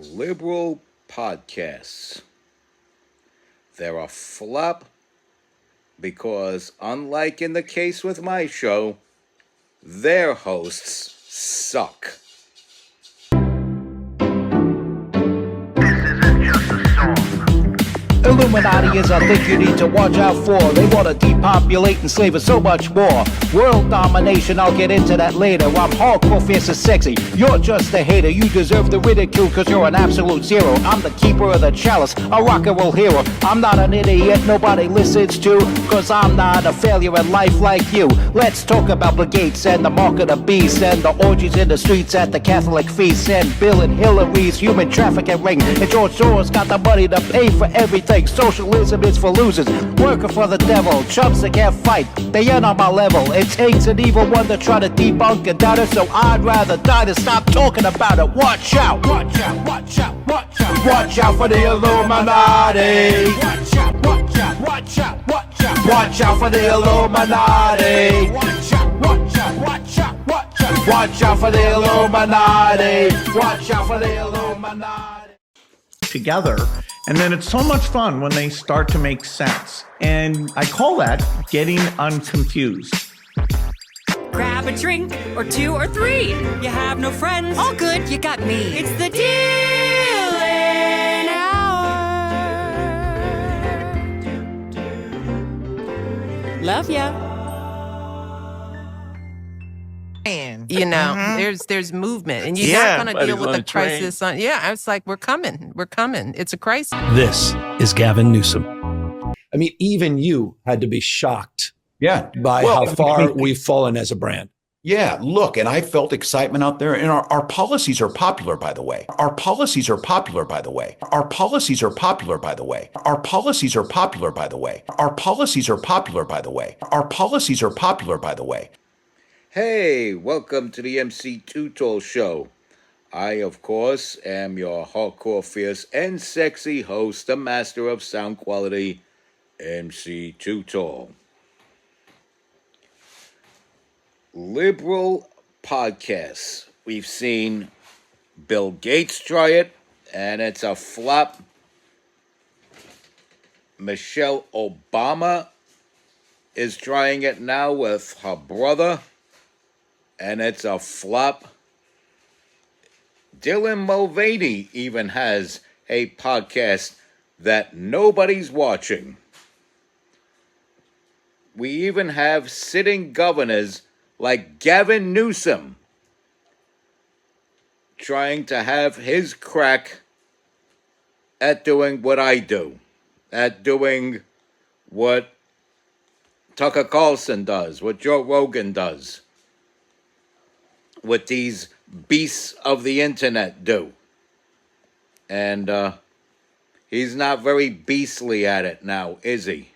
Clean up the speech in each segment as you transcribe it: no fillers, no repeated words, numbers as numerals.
liberal podcasts. They're a flop because, unlike in the case with my show, their hosts suck. Illuminati is a thing you need to watch out for. They want to depopulate and slave us so much more. World domination, I'll get into that later. I'm hardcore, fierce and sexy. You're just a hater. You deserve the ridicule because you're an absolute zero. I'm the keeper of the chalice, a rock and roll hero. I'm not an idiot nobody listens to because I'm not a failure in life like you. Let's talk about Bill Gates and the mark of the beast and the orgies in the streets at the Catholic feasts and Bill and Hillary's human trafficking ring. And George Soros got the money to pay for everything. Socialism is for losers, working for the devil. Chumps that can't fight, they ain't on my level. It takes an evil one to try to debunk a doubter, so I'd rather die than stop talking about it. Watch out, watch out, watch out, watch out. Watch out for the Illuminati. Watch out, watch out, watch out, watch out. Watch out for the Illuminati. Watch out, watch out, watch out, watch out. Watch out for the Illuminati. Watch out for the Illuminati. Together. And then it's so much fun when they start to make sense. And I call that getting unconfused. Grab a drink, or two, or three. You have no friends. All good, you got me. It's the Dylan Hour. Love ya. You know, there's movement, and you're not going to deal with the crisis. It's like we're coming. It's a crisis. This is Gavin Newsom. I mean, even you had to be shocked by Well, how far we've fallen as a brand. Yeah, look, and I felt excitement out there. And our policies are popular, by the way. Our policies are popular, by the way. Our policies are popular, by the way. Our policies are popular, by the way. Our policies are popular, by the way. Our policies are popular, by the way. Hey, welcome to the MC Tutol Show. I, of course, am your hardcore, fierce, and sexy host, the master of sound quality, MC Tutol. Liberal podcasts. We've seen Bill Gates try it, and it's a flop. Michelle Obama is trying it now with her brother, and it's a flop. Dylan Mulvaney even has a podcast that nobody's watching. We even have sitting governors like Gavin Newsom trying to have his crack at doing what I do, at doing what Tucker Carlson does, what Joe Rogan does, what these beasts of the internet do. And he's not very beastly at it now, is he?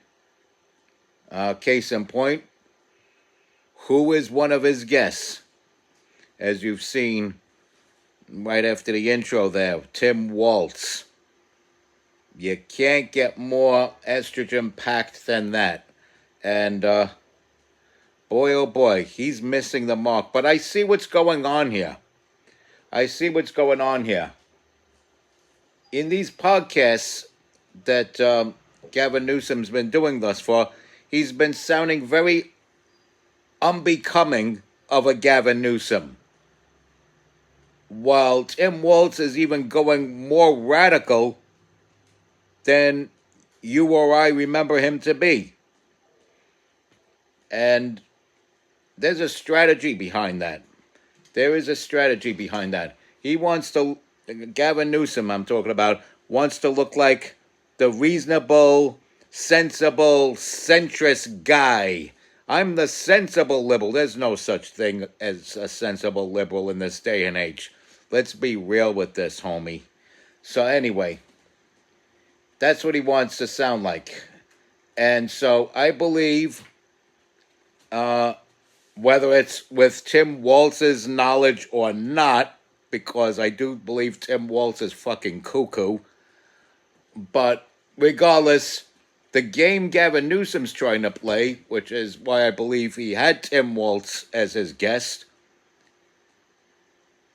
Case in point, who is one of his guests? As you've seen right after the intro there, Tim Walz. You can't get more estrogen-packed than that. And boy, oh boy, he's missing the mark. But I see what's going on here. In these podcasts that Gavin Newsom's been doing thus far, he's been sounding very unbecoming of a Gavin Newsom. While Tim Walz is even going more radical than you or I remember him to be. And there's a strategy behind that. There is a strategy behind that. He wants to, Gavin Newsom I'm talking about, wants to look like the reasonable, sensible, centrist guy. I'm the sensible liberal. There's no such thing as a sensible liberal in this day and age. Let's be real with this, homie. So anyway, that's what he wants to sound like. And so I believe, whether it's with Tim Walz's knowledge or not, because I do believe Tim Walz is fucking cuckoo, but regardless, the game Gavin Newsom's trying to play, which is why I believe he had Tim Walz as his guest,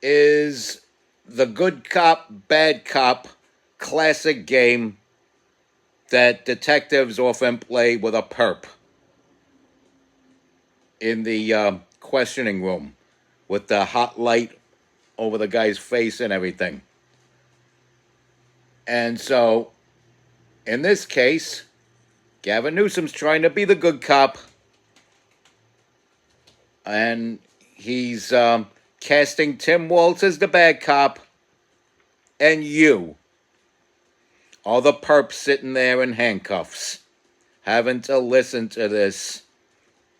is the good cop, bad cop classic game that detectives often play with a perp in the questioning room with the hot light over the guy's face and everything. And so, in this case, Gavin Newsom's trying to be the good cop, and he's casting Tim Walz as the bad cop, and you are the perp sitting there in handcuffs, having to listen to this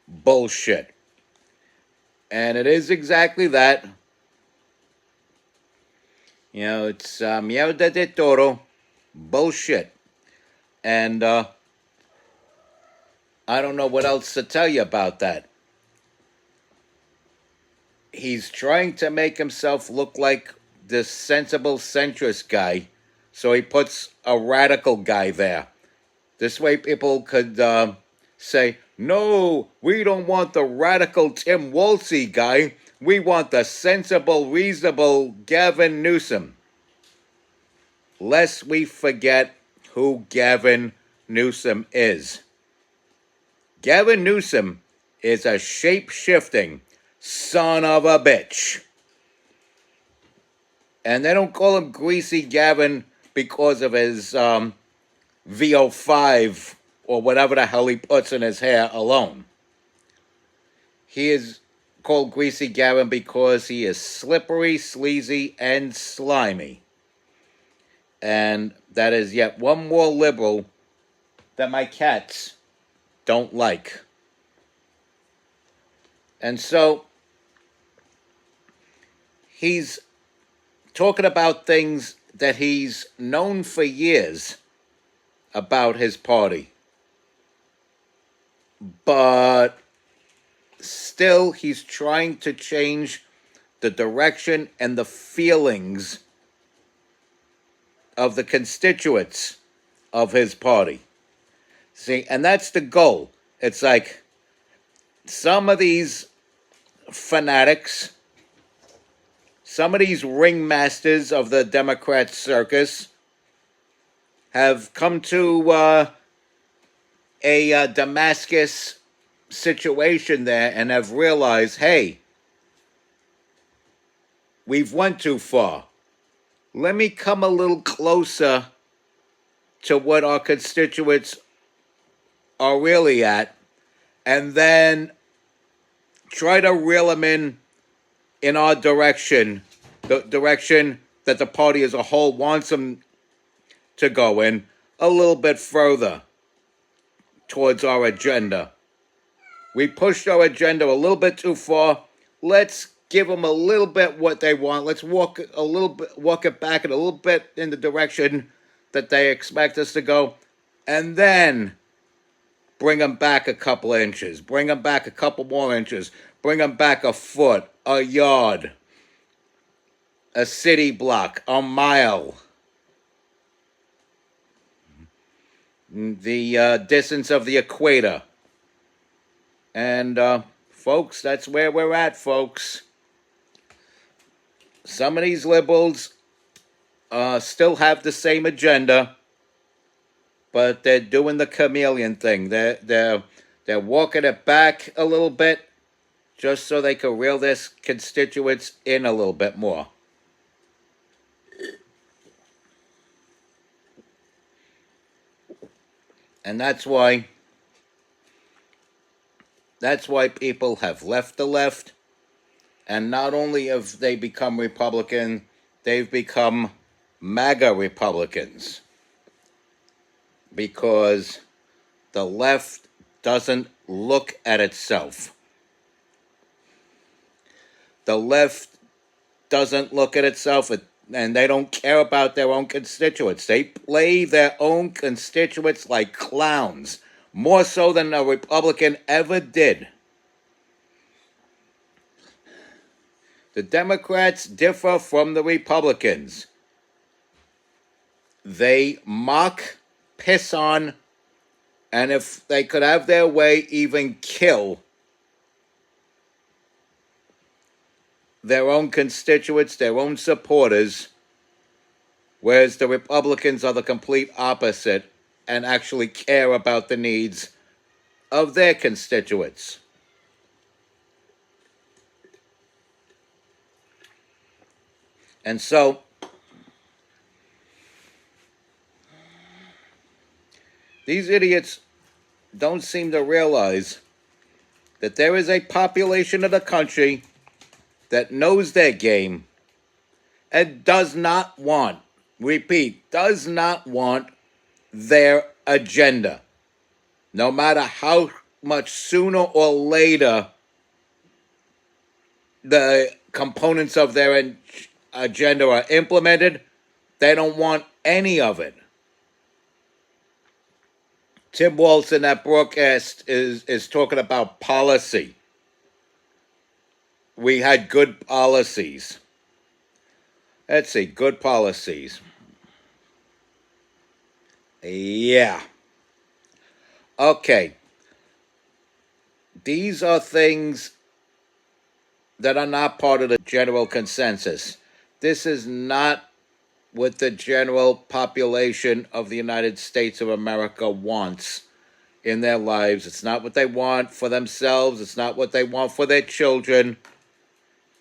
bullshit. And it is exactly that. You know, it's mierda de toro, bullshit. And I don't know what else to tell you about that. He's trying to make himself look like this sensible centrist guy, so he puts a radical guy there. This way people could say, no, we don't want the radical Tim Walz guy. We want the sensible, reasonable Gavin Newsom. Lest we forget who Gavin Newsom is. Gavin Newsom is a shape-shifting son of a bitch. And they don't call him Greasy Gavin because of his VO5 or whatever the hell he puts in his hair alone. He is called Greasy Gavin because he is slippery, sleazy, and slimy. And that is yet one more liberal that my cats don't like. And so, he's talking about things that he's known for years about his party. But still, he's trying to change the direction and the feelings of the constituents of his party. See, and that's the goal. It's like some of these fanatics, some of these ringmasters of the Democrat circus have come to a Damascus situation there and have realized, hey, we've went too far. Let me come a little closer to what our constituents are really at, and then try to reel them in our direction, the direction that the party as a whole wants them to go in, a little bit further towards our agenda. We pushed our agenda a little bit too far. Let's give them a little bit what they want. Let's walk it back in a little bit in the direction that they expect us to go, and then bring them back a couple of inches. Bring them back a couple more inches. Bring them back a foot, a yard, a city block, a mile. The distance of the equator. And, folks, that's where we're at, folks. Some of these liberals still have the same agenda, but they're doing the chameleon thing. They're walking it back a little bit just so they can reel their constituents in a little bit more. And that's why people have left the left. And not only have they become Republican, they've become MAGA Republicans. Because the left doesn't look at itself. The left doesn't look at itself, and they don't care about their own constituents. They play their own constituents like clowns, more so than a Republican ever did. The Democrats differ from the Republicans. They mock, piss on, and if they could have their way, even kill their own constituents, their own supporters, whereas the Republicans are the complete opposite and actually care about the needs of their constituents. And so, these idiots don't seem to realize that there is a population of the country that knows their game and does not want, repeat, does not want their agenda. No matter how much sooner or later the components of their agenda are implemented, they don't want any of it. Tim Walz in that broadcast is talking about policy. We had good policies. Let's see, good policies. Yeah. Okay. These are things that are not part of the general consensus. This is not what the general population of the United States of America wants in their lives. It's not what they want for themselves. It's not what they want for their children.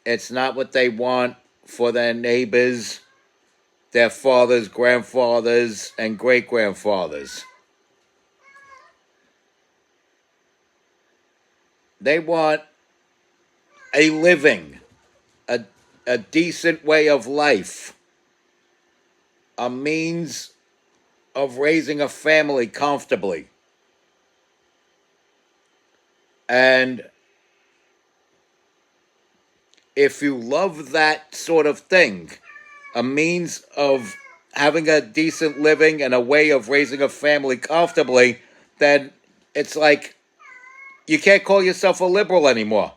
It's not what they want for their neighbors, their fathers, grandfathers, and great-grandfathers. They want a living, a decent way of life, a means of raising a family comfortably. And if you love that sort of thing, a means of having a decent living and a way of raising a family comfortably, then it's like you can't call yourself a liberal anymore,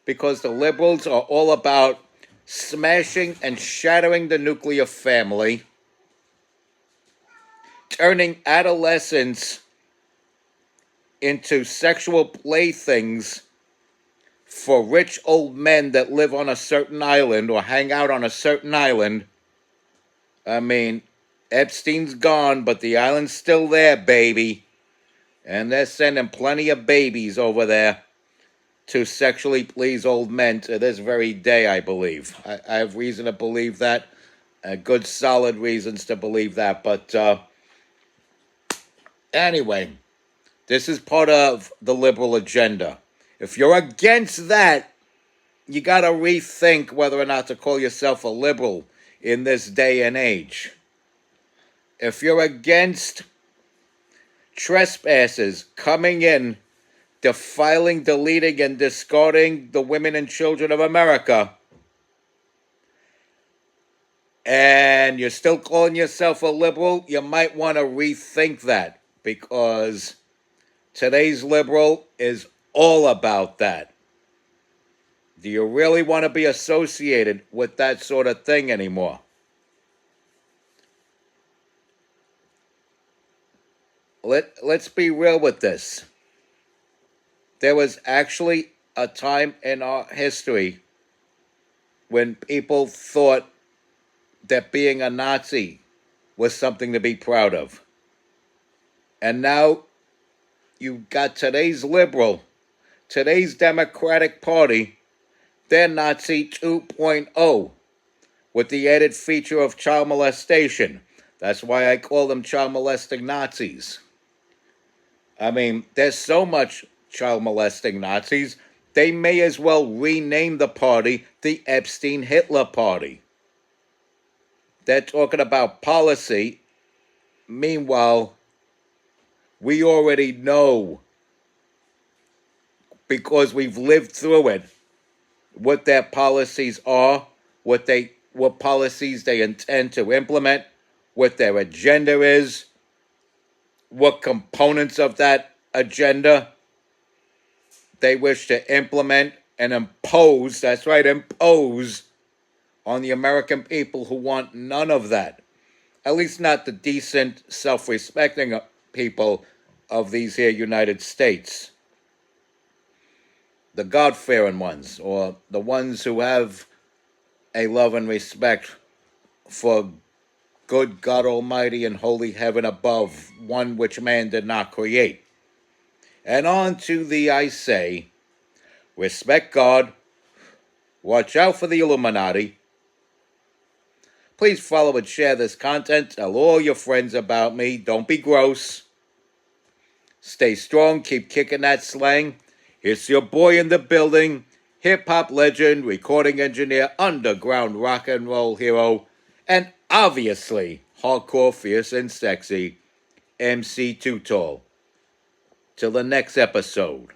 because the liberals are all about smashing and shattering the nuclear family, turning adolescents into sexual playthings for rich old men that live on a certain island or hang out on a certain island. I mean, Epstein's gone, but the island's still there, baby. And they're sending plenty of babies over there to sexually please old men to this very day, I believe. I have reason to believe that. Good, solid reasons to believe that. But anyway, this is part of the liberal agenda. If you're against that, you got to rethink whether or not to call yourself a liberal in this day and age. If you're against trespassers coming in, defiling, deleting, and discarding the women and children of America, and you're still calling yourself a liberal, you might want to rethink that, because today's liberal is all about that. Do you really want to be associated with that sort of thing anymore? Let's be real with this. There was actually a time in our history when people thought that being a Nazi was something to be proud of. And now you got today's liberal, today's Democratic Party, they're Nazi 2.0 with the added feature of child molestation. That's why I call them child molesting Nazis. I mean, there's so much child molesting Nazis, they may as well rename the party the Epstein Hitler Party. They're talking about policy. Meanwhile, we already know, because we've lived through it, what their policies are, what policies they intend to implement, what their agenda is, what components of that agenda they wish to implement and impose, that's right, impose on the American people who want none of that. At least not the decent, self-respecting people of these here United States. The God-fearing ones, or the ones who have a love and respect for good God Almighty and holy heaven above, one which man did not create. And on to thee I say, respect God, watch out for the Illuminati. Please follow and share this content. Tell all your friends about me. Don't be gross. Stay strong. Keep kicking that slang. It's your boy in the building, hip-hop legend, recording engineer, underground rock and roll hero, and obviously hardcore, fierce, and sexy, MC Too Tall. Till the next episode.